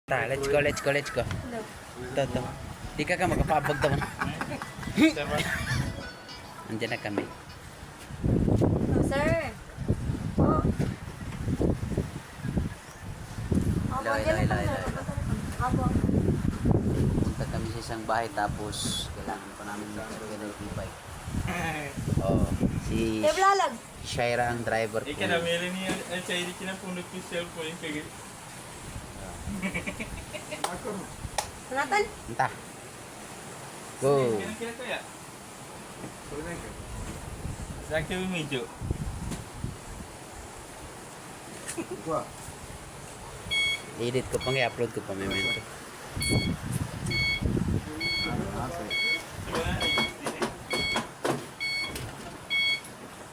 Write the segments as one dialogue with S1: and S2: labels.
S1: Let's go, let's go, let's go. Ito. Di ka makapabog naman. Andiyan na kami.
S2: Oh, sir. Oh.
S1: Hello.
S2: Apo.
S1: Punta kami sa isang bahay tapos kailangan pa namin magsalagay ng tibay. Oh, si
S2: Lalag.
S1: Shaira ang driver ko.
S3: Ika na meron niya ang chairi kinapunod ko cellphone yung kagit.
S2: Nathan?
S1: Entah. Go.
S3: Kira kaya? Sakit yung medyo.
S1: Edit ko pang i-upload ko pa memento.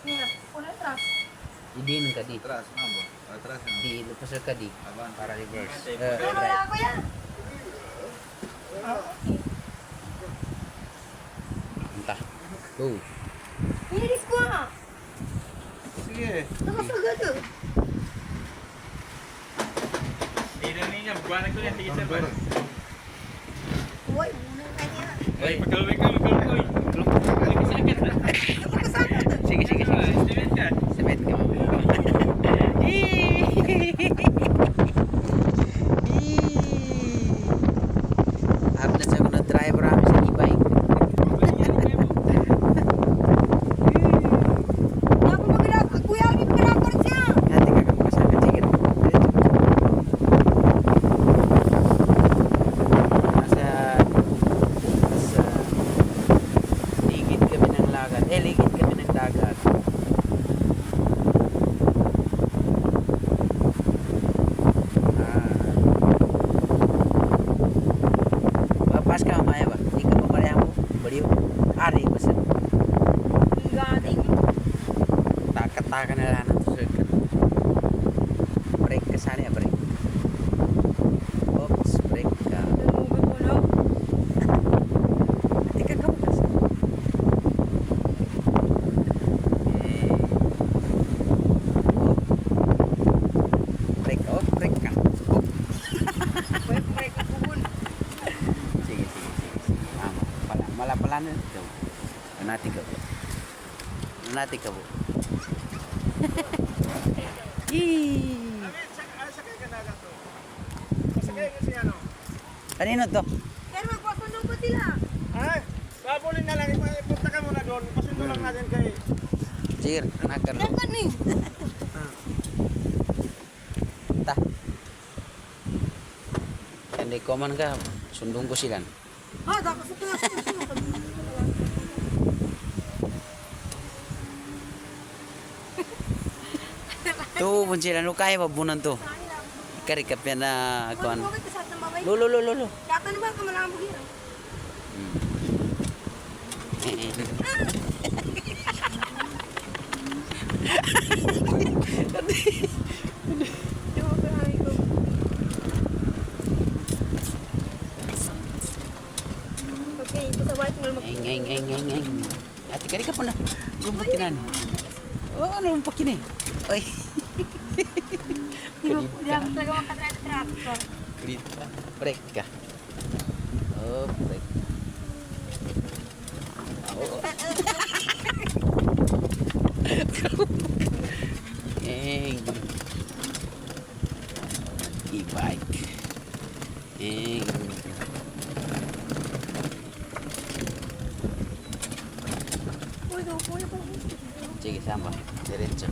S2: Mira, una atrás.
S1: Idin ka di.
S4: Atrás, mambo. Atrás, no.
S1: Di lupas ka di para reverse.
S2: Wala ako yan.
S1: Entah. Go.
S2: Inis ko nga.
S4: Sige.
S2: Nakasagad ko.
S3: Hindi na niya, buwan ko yan, tigil sa ba?
S2: Uy, muna ka niya.
S3: Ay, pagkalawin ka. Sakit na.
S2: Napagkasama to.
S1: Sige.
S3: Estimate ka.
S1: Sabit ka. Upload sa ako ng driver kami sa e-bike.
S2: Ako magalag. Kuya, may pinapar siya.
S1: Hati ka kami kasama. Sige. Nasa ligid kami ng lagat. Ligid kami ng dagat. Pas ka mamaya ba? Hindi ka papareha mo. Baliw. Ari ba sa
S2: Gating.
S1: taka na lang ng circle. Break ka sana ya, break. Oops, break ka.
S2: Namugot mo no?
S1: Hindi ka kamukas. Break ka.
S2: Break ang puhon.
S1: Sige. Mala na ito. Nanati ka po. Kanino to?
S2: Pero magpapano ba sila?
S4: Ay, babulin na lang. Ipunta ka muna doon. Pasundo lang natin kay...
S1: Sir, nakan mo.
S2: Dakan ni.
S1: Ta. Hindi ko man ka. Sundong ko sila.
S2: Ah, dapat sa tulas.
S1: Tu pun sila. No kaya mabunan to. Karikap yan na kuan. Lolo.
S2: Dakan ba kamalambog yan? Okay, ito sa white mall
S1: Eng. Ati karikap mo na. Lumpukinan. Oh, lumpukin eh. Oy.
S2: Hindi ako talaga makatrap-trap.
S1: Klita. Break ka. Oh, break. Oh. Eng. E-bike. Eng.
S2: Uy, daw po yung
S1: Sige, sama. Diretso.